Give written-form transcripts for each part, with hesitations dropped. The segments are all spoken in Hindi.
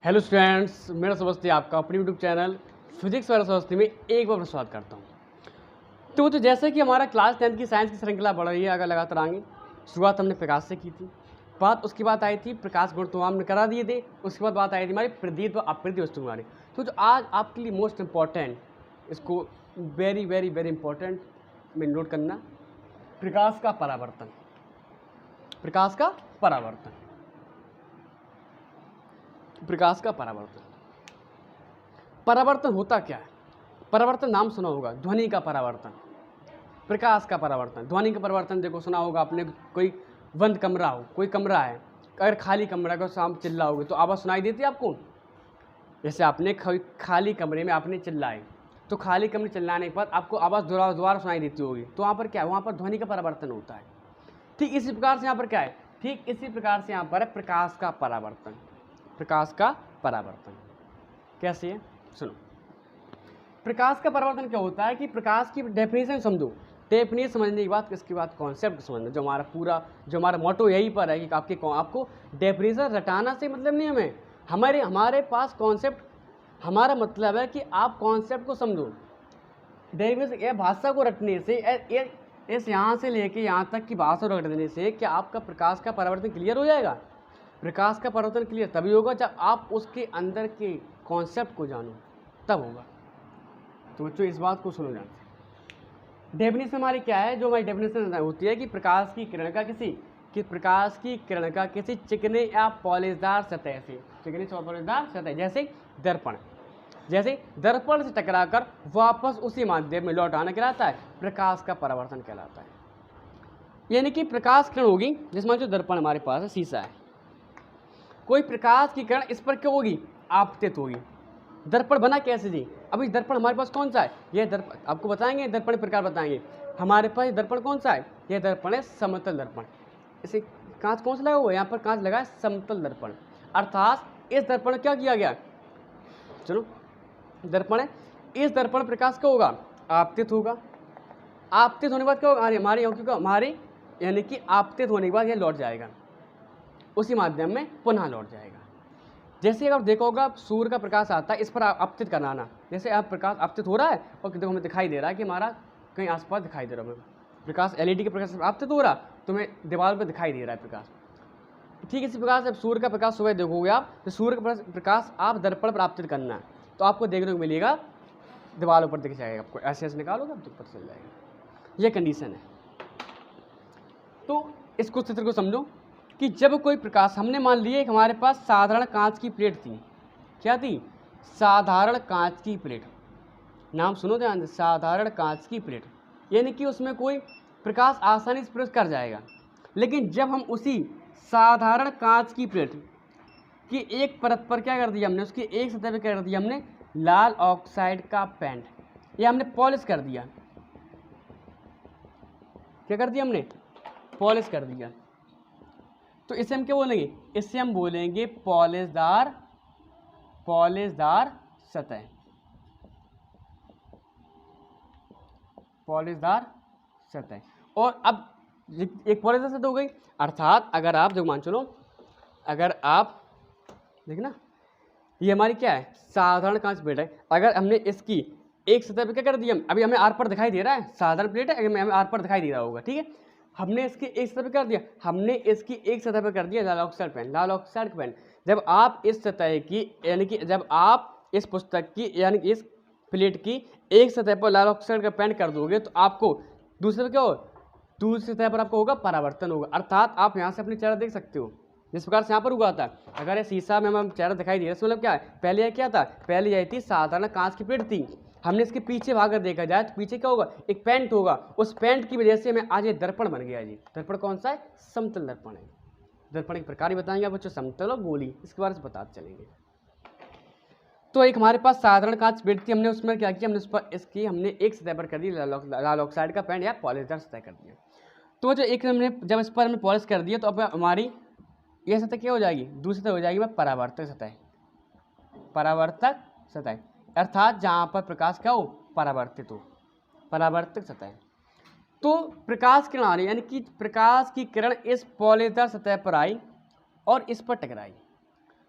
हेलो स्टूडेंट्स, मेरा समझते आपका अपनी यूट्यूब चैनल फिजिक्स वाला समझते में एक बार स्वागत करता हूँ। तो जैसे कि हमारा क्लास 10 की साइंस की श्रृंखला बढ़ रही है, अगर लगातार आगे शुरुआत हमने प्रकाश से की थी, उसकी बात आई थी प्रकाश गुण तो हमने करा दिए थे। उसके बाद बात आई थी हमारी प्रदीप्त व अप्रदीप्त वस्तु हमारी। तो जो आज आपके लिए मोस्ट इम्पॉर्टेंट, इसको वेरी वेरी वेरी इंपॉर्टेंट में नोट करना, प्रकाश का परावर्तन। प्रकाश का परावर्तन, प्रकाश का परावर्तन। परावर्तन होता क्या है? परावर्तन नाम सुना होगा, ध्वनि का परावर्तन, प्रकाश का परावर्तन। ध्वनि का परावर्तन देखो सुना होगा आपने, कोई बंद कमरा हो, कोई कमरा है, अगर खाली कमरा को शाम चिल्लाओगे तो आवाज़ सुनाई देती है आपको। जैसे आपने खाली कमरे में आपने चिल्लाए तो खाली कमरे चिल्लाने के बाद आपको आवाज़ दोबारा सुनाई देती होगी, तो वहाँ पर क्या है? वहाँ पर ध्वनि का परावर्तन होता है। ठीक इसी प्रकार से यहाँ पर क्या है? ठीक इसी प्रकार से यहाँ पर है प्रकाश का परावर्तन। प्रकाश का परावर्तन कैसे है सुनो। प्रकाश का परावर्तन क्या होता है कि प्रकाश की डेफिनेशन समझो। डेफिनेशन समझने की बात, इसके बाद कॉन्सेप्ट समझना। जो हमारा मोटो यही पर है कि आपको डेफिनेशन रटाना से मतलब नहीं हमें, हमारे पास कॉन्सेप्ट, हमारा मतलब है कि आप कॉन्सेप्ट को समझो। डेफिनेशन यह भाषा को रटने से, इस यहाँ से लेके यहाँ तक की भाषा को रट देने से क्या आपका प्रकाश का परावर्तन क्लियर हो जाएगा? प्रकाश का परावर्तन क्लियर तभी होगा जब आप उसके अंदर के कॉन्सेप्ट को जानो, तब होगा। तो बच्चों इस बात को सुनो ध्यान से। डेफिनेशन हमारी क्या है? जो हमारी डेफिनेशन होती है कि प्रकाश की किरण का किसी चिकने या पॉलिशदार सतह से, चिकने या पॉलिशदार सतह जैसे दर्पण से टकराकर वापस उसी माध्यम में लौट आना कहलाता है प्रकाश का परावर्तन कहलाता है। यानी कि प्रकाश किरण होगी, जिसमें जो दर्पण हमारे पास है, शीशा है, कोई प्रकाश की किरण इस पर क्या होगी? आपतित होगी। दर्पण बना कैसे जी? अभी दर्पण हमारे पास कौन सा है? यह दर्पण आपको बताएंगे, दर्पण प्रकार बताएंगे। हमारे पास दर्पण कौन सा है? यह दर्पण है समतल दर्पण। इसे कांच कौन सा लगा हुआ है? यहाँ पर कांच लगा है समतल दर्पण। अर्थात इस दर्पण में क्या किया गया? चलो दर्पण है, इस दर्पण प्रकाश क्या होगा? आपतित होगा। आपतित होने के बाद क्या होगा? हमारे यानी कि आपतित होने के बाद यह लौट जाएगा, उसी माध्यम में पुनः लौट जाएगा। जैसे अगर देखो होगा सूर्य का प्रकाश आता है, इस पर आपतित कराना, जैसे आप प्रकाश आपतित हो रहा है और देखो हमें दिखाई दे रहा है कि हमारा कहीं आसपास दिखाई दे रहा है प्रकाश, एलईडी के प्रकाश आपतित हो रहा, तुम्हें दीवार पर दिखाई दे रहा है प्रकाश। ठीक इसी प्रकार से सूर्य का प्रकाश सुबह देखोगे आप, तो सूर्य का प्रकाश आप दर्पण पर आपतित करना है, तो आपको देखने को मिलेगा दीवारों पर दिख जाएगा। आपको ऐसे निकालोगे तो पता चल जाएगा। यह कंडीशन है। तो इस कुछ चित्र को समझो कि जब कोई प्रकाश, हमने मान लिया कि हमारे पास साधारण कांच की प्लेट थी। क्या थी? साधारण कांच की प्लेट। नाम सुनो ध्यान से, साधारण कांच की प्लेट। यानी कि उसमें कोई प्रकाश आसानी से प्रवेश कर जाएगा। लेकिन जब हम उसी साधारण कांच की प्लेट की एक परत पर क्या कर दिया हमने? उसकी एक सतह पर क्या कर दिया हमने? लाल ऑक्साइड का पेंट, या हमने पॉलिश कर दिया। क्या कर दिया हमने? पॉलिश कर दिया। तो इसे हम क्या बोलेंगे? इसे हम बोलेंगे पॉलिशदार सतह। पॉलिशदार सतह। और अब एक पॉलिशदार सतह हो गई। अर्थात अगर आप जो मान चलो, अगर आप देखना, ये हमारी क्या है? साधारण कांच प्लेट है। अगर हमने इसकी एक सतह पे क्या कर दिया, अभी हमें आर पर दिखाई दे रहा है, साधारण प्लेट है, अगर हमें आर पर दिखाई दे रहा होगा, ठीक है। हमने इसकी एक सतह पे कर दिया, हमने इसकी एक सतह पे कर दिया लाल ऑक्साइड पेन, लाल ऑक्साइड पेन। जब आप इस सतह की, यानी कि जब आप इस पुस्तक की, यानी कि इस प्लेट की एक सतह पर लाल ऑक्साइड का पेंट कर दोगे, तो आपको दूसरे पे क्या हो? दूसरी सतह पर आपको होगा परावर्तन होगा। अर्थात आप यहाँ से अपनी चेहरा देख सकते हो, जिस प्रकार से यहाँ पर हुआ था। अगर ये शीशा में हमें चेहरा दिखाई दे रहा है, मतलब क्या है? पहले यह क्या था? पहले यह थी साधारण कांच की प्लेट थी। हमने इसके पीछे भागकर देखा जाए तो पीछे क्या होगा? एक पेंट होगा। उस पेंट की वजह से हमें आज ये दर्पण बन गया जी। दर्पण कौन सा है? समतल दर्पण है। दर्पण के प्रकार ही बताएंगे आप बच्चों, समतल और गोली, इसके बारे में बताते चलेंगे। तो एक हमारे पास साधारण कांच प्लेट थी, हमने उसमें क्या किया? हमने उस पर इसकी हमने एक सतह पर कर दी लाल ऑक्साइड का पेंट या पॉलिशदार सतह कर दिया। तो जो एक हमने जब इस पर हमने पॉलिश कर दिया, तो अब हमारी यह सतह क्या हो जाएगी? दूसरी सतह हो जाएगी परावर्तक सतह। परावर्तक सतह अर्थात जहाँ पर प्रकाश क्या हो? परावर्तित हो, परावर्तक सतह। तो प्रकाश किरण आ रही, यानी कि प्रकाश की किरण इस पॉलिशदार सतह पर आई और इस पर टकराई।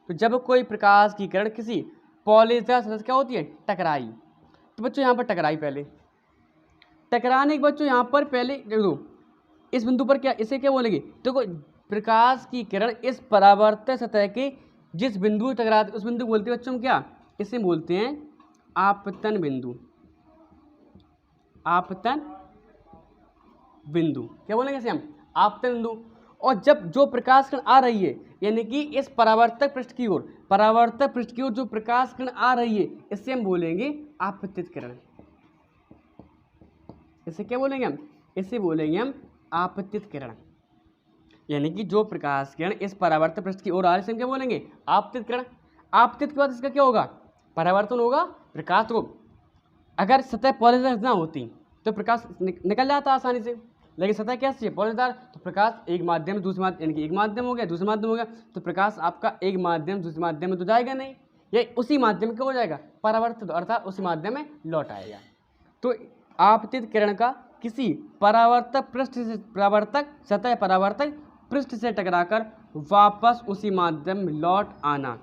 तो जब कोई प्रकाश की किरण किसी पॉलीजर सतह से क्या होती है, टकराई। तो बच्चों यहाँ पर टकराई, पहले टकराने के बच्चों यहाँ पर पहले देखो इस बिंदु पर क्या, इसे क्या बोलेंगे, देखो प्रकाश की किरण इस परावर्तक सतह के जिस बिंदु टकराते उस बिंदु को बोलते हैं बच्चों हम क्या, इसे बोलते हैं आपतन बिंदु। आपतन बिंदु क्या बोलेंगे इसे हम, आपतन बिंदु। और जब जो प्रकाश किरण आ रही है यानी कि इस परावर्तक पृष्ठ की ओर, परावर्तक पृष्ठ की ओर जो प्रकाश किरण आ रही है इससे हम बोलेंगे आपतित किरण। इसे क्या बोलेंगे हम, इसे बोलेंगे हम आपतित किरण। यानी कि जो प्रकाश किरण इस परावर्तक पृष्ठ की ओर आ रही है हम क्या बोलेंगे, आपतित किरण। आपतित के बाद इसका क्या होगा, परावर्तन होगा। प्रकाश को अगर सतह पॉलीजर ना होती तो प्रकाश निकल जाता आसानी से, लेकिन सतह कैसी है, पॉलीजर, तो प्रकाश एक माध्यम से दूसरे माध्यम, यानी कि एक माध्यम हो गया दूसरा माध्यम हो गया, तो प्रकाश आपका एक माध्यम दूसरे माध्यम में तो जाएगा नहीं, ये उसी माध्यम में हो जाएगा परावर्तित, अर्थात उसी माध्यम में लौट आएगा। तो आपतित किरण का किसी परावर्तक पृष्ठ से, परावर्तक सतह परावर्तक पृष्ठ से टकराकर वापस उसी माध्यम में लौट आना,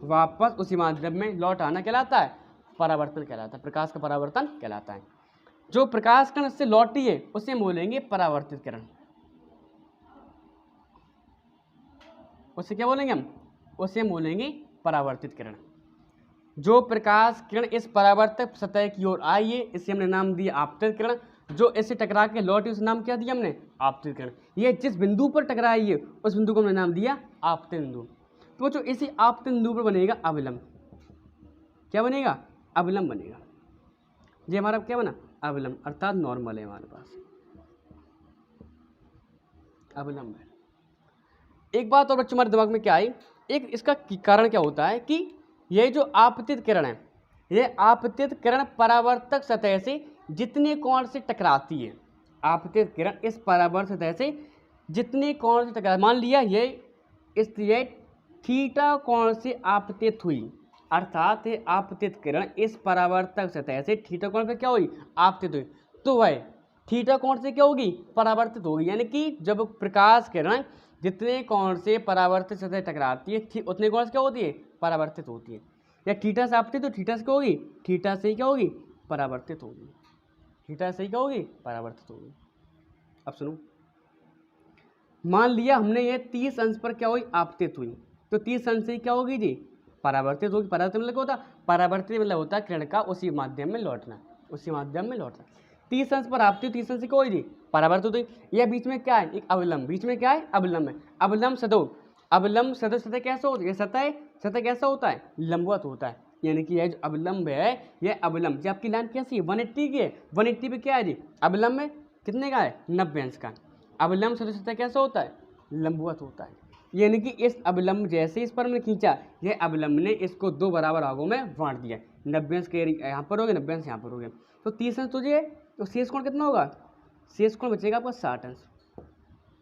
वापस उसी माध्यम में लौट आना कहलाता है परावर्तन कहलाता है, प्रकाश का परावर्तन कहलाता है। जो प्रकाश किरण से लौटी है उसे बोलेंगे परावर्तित किरण। उसे क्या बोलेंगे हम, उसे बोलेंगे परावर्तित किरण। जो प्रकाश किरण इस परावर्तक सतह की ओर आई है इसे हमने नाम दिया आपतित किरण। जो इससे टकरा के लौटी उसे नाम क्या दिया हमने, आपतित किरण। ये जिस बिंदु पर टकराई है उस बिंदु को हमने नाम दिया आपतित बिंदु। तो जो इसी आपतित बिंदु पर बनेगा अवलंब, क्या बनेगा, अवलंब बनेगा। ये हमारा क्या बना, अवलंब, अर्थात नॉर्मल है हमारे पास, अवलंब है। एक बात और बच्चों हमारे दिमाग में क्या आई, एक इसका कारण क्या होता है कि ये जो आपतित किरण है, ये आपतित किरण परावर्तक सतह से जितने कोण से टकराती है, आपतित किरण इस परावर्तक सतह से जितने कोण से टकरा, मान लिया ये इसलिए थीटा कोण से आपतित हुई, अर्थात आपतित किरण इस परावर्तक सतह से थीटा कोण पे क्या हुई, आपतित हुई, तो वह थीटा कोण से क्या होगी, परावर्तित होगी। यानी कि जब प्रकाश किरण जितने कोण से परावर्तित सतह टकराती है उतने कोण से क्या होती है, परावर्तित होती है। या थीटा से आपतित तो थीटा से क्या होगी, थीटा से ही क्या होगी, परावर्तित होगी, थीटा से ही क्या होगी, परावर्तित होगी। अब सुनो, मान लिया हमने ये 30 अंश पर क्या हुई, आपतित हुई, तो 30 अंश से क्या होगी जी, परावर्तित होगी। परावर्तित मतलब क्या होता है, परावर्तित मतलब होता है किरण का उसी माध्यम में लौटना, उसी माध्यम में लौटना। 30 अंश पर आपतित, 30 अंश से क्या हुई जी, परावर्तित हुई। यह बीच में क्या है, एक अवलंब, बीच में क्या है, अवलंब है। अवलंब सदो, अवलंब सदो सतह कैसा होता है, सतह कैसा होता है, लंबवत होता है। यानी कि यह जो अवलंब है, यह अवलंब, जो आपकी लाइन कैसी है, 180 की है, 180 पे क्या है जी, अवलंब में कितने का है, 90 अंश का। अवलंब सदो सतह कैसा होता है, लंबवत होता है। यानी कि इस अवलंब जैसे इस पर हमने खींचा, यह अवलंब ने इसको 2 बराबर भागों में बांट दिया, 90 अंश के यहाँ पर हो गया, 90 अंश यहाँ पर हो गया, तो 30 अंश तुझे, तो शेष कोण कितना होगा, शेष कोण बचेगा आपका 60 अंश।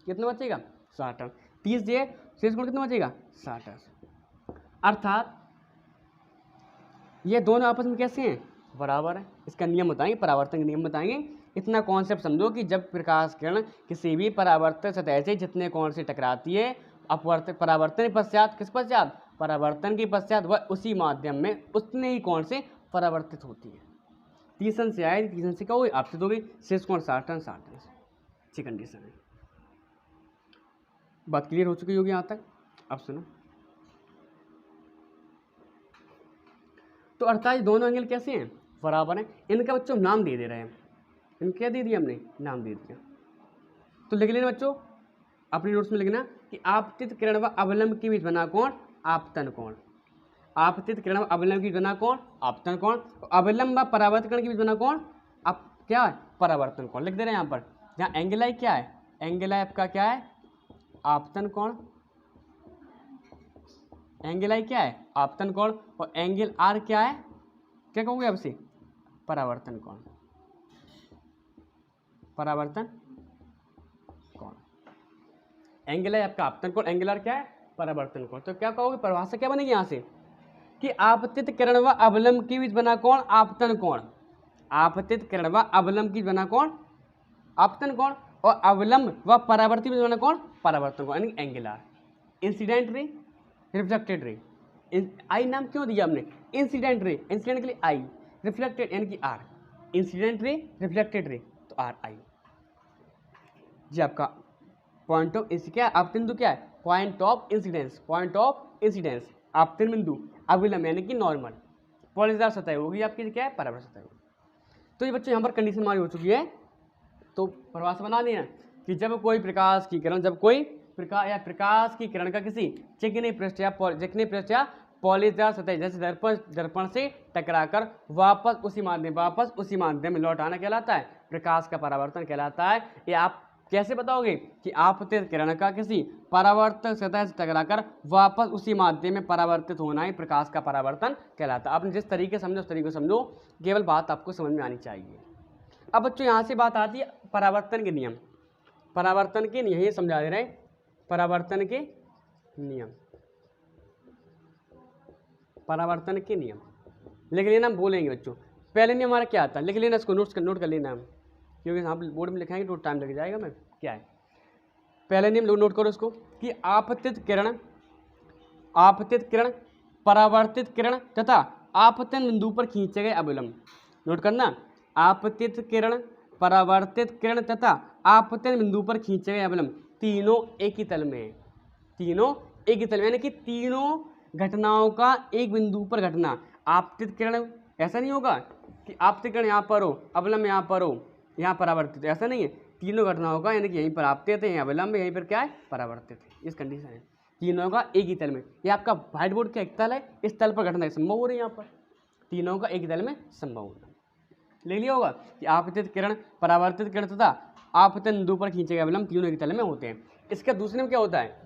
कितना बचेगा, 60 अंश। 30 दिए, शेष कोण कितना बचेगा, 60 अंश। अर्थात ये दोनों आपस में कैसे हैं, बराबर है। इसका नियम बताएंगे, परावर्तन का नियम बताएंगे। इतना कॉन्सेप्ट समझो कि जब प्रकाश किरण किसी भी परावर्तक सतह से जितने कोण से टकराती है, अपवर्तक परावर्तन पश्चात, किस पश्चात, परावर्तन के पश्चात वह उसी माध्यम में उतने ही कोण से परावर्तित होती है। 30 अंश से आए, 30 अंश से क्या हुई, आपतित हो गई, शेष कोण 60 अंश, 60 अंश। अच्छी कंडीशन है। बात क्लियर हो चुकी होगी यहाँ तक। अब सुनो, तो अर्थात ये दोनों एंगल कैसे हैं, बराबर हैं। इनका बच्चों नाम दे रहे हैं, इनका क्या दे दिया हमने, नाम दे दिया। तो लिख लेना बच्चों, अपने नोट्स में लिखना कि आपतित किरण व अवलंब के बीच बना कोण आपतन कोण। आपतित किरण व अवलंब के बीच बना कोण आपतन कोण। अवलंब व परावर्तक किरण के बीच बना कोण आप क्या है, परावर्तन कोण। लिख दे रहे हैं यहाँ पर, जहाँ एंगल आई क्या है, एंगल आई आपका क्या है, आपतन कोण। एंगल आई क्या है, आपतन कोण। और एंगल आर क्या है, क्या कहोगे आपसे, परावर्तन कोण, परावर्तन कोण। एंगल है आपका आपतन कोण, एंगल आर क्या है, परावर्तन कोण। तो क्या कहोगे, परिभाषा क्या बनेगी यहाँ से कि आपतित किरण व अवलंब के बीच बना कोण आपतन कोण। आपतित किरण व अवलंब के बीच बना कोण आपतन कोण, और अवलंब व परावर्तित के बीच बना कोण परावर्तन कोण, यानी angle r. Incident ray, reflected ray, i नाम क्यों दिया हमने? इंसिडेंट रे, इंसिडेंट के लिए आई, रिफ्लेक्टेड यानी कि आर, इंसिडेंट रे, रिफ्लेक्टेड रे, तो आर आई जी। आपका पॉइंट ऑफ क्या है? आपतन बिंदु क्या है? Point of incidence, point of incidence, आपतन बिंदु अभिलंब यानी कि नॉर्मल। पॉलीदार सतह होगी आपकी क्या है? परावर्त सतह होगी। तो ये बच्चों यहाँ पर कंडीशन हमारी हो चुकी है। तो परिभाषा बना लिया कि जब कोई प्रकाश की किरण, जब कोई प्रकाश की किरण का किसी चिकनी पृष्ठ या पॉलीदार सतह जैसे दर्पण से टकराकर वापस उसी माध्यम में लौट आना कहलाता है प्रकाश का परावर्तन कहलाता है। ये आप कैसे बताओगे कि आपतित किरण का किसी परावर्तक सतह से टकराकर वापस उसी माध्यम में परावर्तित होना ही प्रकाश का परावर्तन कहलाता है। आपने जिस तरीके समझो उस तरीके को समझो, केवल बात आपको समझ में आनी चाहिए। अब बच्चों यहाँ से बात आती है परावर्तन के नियम, परावर्तन के नियम ये समझा दे रहे हैं, परावर्तन के नियम, परावर्तन के नियम लिख लेना, हम बोलेंगे बच्चों। पहले नियम हमारा क्या आता है? लिख लेना, इसको नोट कर लेना हम, क्योंकि हम बोर्ड में लिखाएंगे तो टाइम लग जाएगा। मैं क्या है पहले नियम नोट करो इसको कि आपतित किरण परावर्तित किरण तथा आपतन बिंदु पर खींचे गए अभिलंब। नोट करना, आपतित किरण, परावर्तित किरण तथा आपतन बिंदु पर खींचे गए अभिलंब तीनों एक ही तल में, तीनों एक ही तल में, यानी कि तीनों घटनाओं का एक बिंदु पर घटना। आपतित किरण ऐसा नहीं होगा कि आपतित किरण यहाँ पर हो, अवलंब यहाँ पर हो, यहाँ परावर्तित, ऐसा नहीं है। तीनों घटनाओं का यानी कि यहीं पर आपतित है, यहाँ अवलंब, यहीं पर क्या है? परावर्तित है। इस कंडीशन है तीनों का एक ही तल में। ये आपका व्हाइट बोर्ड का एक तल है, इस तल पर घटना संभव हो रही है, यहाँ पर तीनों का एक ही तल में संभव होना। ले लिया होगा कि आपतित किरण, परावर्तित किरण तथा आपतन बिंदु पर खींचे गए अवलंब तीनों एक ही तल में होते हैं। इसका दूसरे नियम क्या होता है?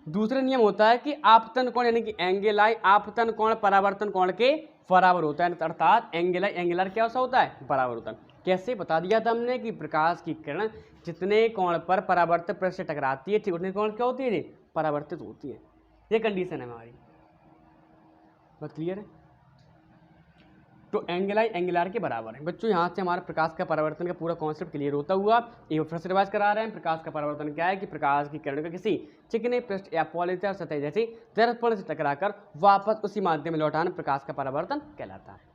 दूसरा नियम होता है कि आपतन कोण यानी कि एंगल आई, आपतन कोण परावर्तन कोण के बराबर होता है, अर्थात एंगल आई एंगुलर क्या होता है? बराबर होता है। कैसे बता दिया था हमने कि प्रकाश की किरण जितने कोण पर परावर्तित पृष्ठ से टकराती है ठीक उतने कोण क्या होती है? परावर्तित होती है। ये कंडीशन है हमारी, बात क्लियर है? तो एंगल आई एंगुलर के बराबर है। बच्चों यहाँ से हमारा प्रकाश का परावर्तन का पूरा कॉन्सेप्ट क्लियर होता हुआ एक फिर से रिवाइज करा रहे हैं। प्रकाश का परावर्तन क्या है? कि प्रकाश की किरण का किसी चिकने पृष्ठ या पॉलीदार सतह जैसे दर्पण से टकराकर वापस उसी माध्यम में लौटाना प्रकाश का परावर्तन कहलाता है।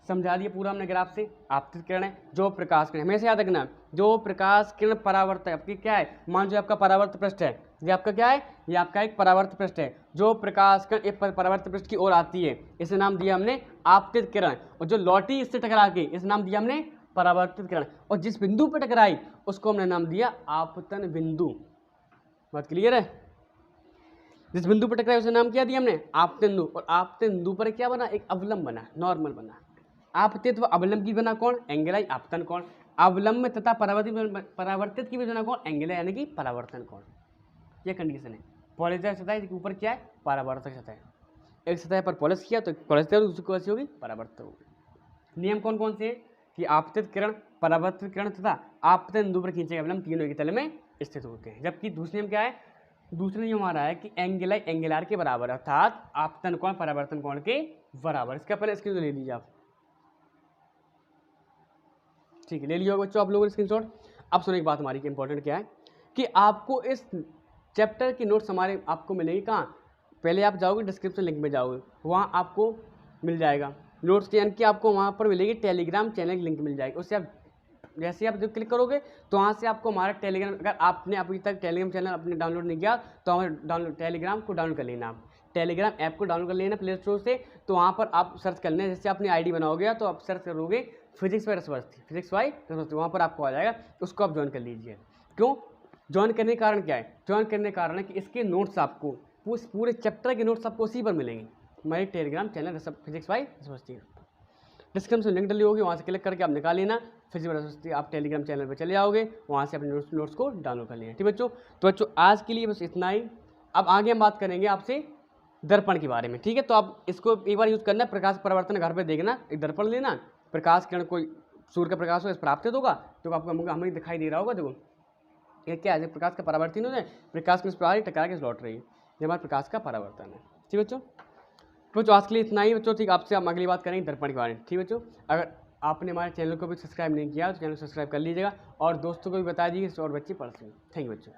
समझा दिया पूरा हमने ग्राफ से। आपतित किरण है, जो प्रकाश किरण, हमेशा याद रखना, जो प्रकाश किरण परावर्तक आपकी क्या है? मान जो आपका परावर्त पृष्ठ है, ये आपका क्या है? ये आपका एक परावर्त पृष्ठ है। जो प्रकाश किरण एक परावर्त पृष्ठ की ओर आती है, इसे नाम दिया हमने आपतित किरण, और जो लौटी इससे टकरा के इसे नाम दिया हमने परावर्तित किरण, और जिस बिंदु पर टकराई उसको हमने नाम दिया आपतन बिंदु। बात क्लियर है? जिस बिंदु पर टकराई उसे नाम क्या दिया हमने? आपतन बिंदु। और आपतन बिंदु पर क्या बना? एक अवलंब बना, नॉर्मल बना। आपतित व अवलंब की बना कौन? एंगल आई आपतन कोण। अवलंब तथा परावर्तित की भी बना कौन? एंगल यानी कि परावर्तन कोण। ये कंडीशन है। पॉलीदार सतह के ऊपर क्या है? परावर्तक सतह। एक सतह पर पॉलिश किया तो पॉलिश दूसरी को ऐसी होगी परावर्तक होगी। नियम कौन कौन से? कि आपतित किरण, परावर्तित किरण तथा आपतन बिंदु पर खींचे गए अवलंब तीनों एक तल में स्थित होते हैं। जबकि दूसरे नियम क्या है? दूसरा नियम हमारा है कि एंगल आई एंगुलर के बराबर, अर्थात आपतन कोण परावर्तन कोण के बराबर। इसका पहले स्क्रीन ले लीजिए आप, ठीक है? ले लिया बच्चों आप लोगों ने स्क्रीनशॉट। अब सुनो एक बात हमारी की इंपॉर्टेंट क्या है कि आपको इस चैप्टर की नोट्स हमारे आपको मिलेगी कहाँ? पहले आप जाओगे डिस्क्रिप्शन लिंक में जाओगे, वहाँ आपको मिल जाएगा नोट्स के, यानी कि आपको वहाँ पर मिलेगी टेलीग्राम चैनल की लिंक मिल जाएगी। उससे आप जैसे आप जब क्लिक करोगे तो वहाँ से आपको हमारा टेलीग्राम, अगर आपने अभी तक टेलीग्राम चैनल अपने डाउनलोड नहीं किया तो हमारे टेलीग्राम को डाउनलोड कर लेना। आप टेलीग्राम ऐप को डाउनलोड कर लेना प्ले स्टोर से, तो वहाँ पर आप सर्च कर लेना। जैसे अपनी आईडी बनाओगे तो आप सर्च करोगे फिजिक्स बाय रसवर्ती, फिजिक्स बाय रसवर्ती, वहाँ पर आपको आ जाएगा, उसको आप ज्वाइन कर लीजिए। क्यों ज्वाइन करने का कारण क्या है? ज्वाइन करने का कारण है कि इसके नोट्स आपको पूरे चैप्टर के नोट्स आपको उसी पर मिलेंगे, हमारे टेलीग्राम चैनल फिजिक्स बाय रसवर्ती। डिस्क्रिप्शन लिंक डली होगी, वहाँ से क्लिक करके आप निकाल लेना फिजिक्स बाय रसवर्ती, आप टेलीग्राम चैनल पर चले जाओगे, वहाँ से अपने नोट्स को डाउनलोड कर लेना। ठीक बच्चों? तो बच्चों आज के लिए बस इतना ही। अब आगे हम बात करेंगे आपसे दर्पण के बारे में, ठीक है? तो आप इसको एक बार यूज़ करना, प्रकाश परावर्तन घर पे देखना, एक दर्पण लेना, प्रकाश किरण कोई सूर्य का प्रकाश हो इस प्राप्त होगा तो आपको हमें दिखाई दे रहा होगा। देखो ये क्या है? प्रकाश का परावर्तन हो जाए, प्रकाश की प्रवाह टकरा के लौट रही है, ये हमारे प्रकाश का परावर्तन है। ठीक बच्चों? तो आज के लिए इतना ही बच्चों, ठीक? आपसे हम अगली बात करेंगे दर्पण के बारे में। ठीक बच्चों? अगर आपने हमारे चैनल को भी सब्सक्राइब नहीं किया तो चैनल सब्सक्राइब कर लीजिएगा और दोस्तों को भी बता दीजिए और बच्चे पढ़ सकें। थैंक यू बच्चों।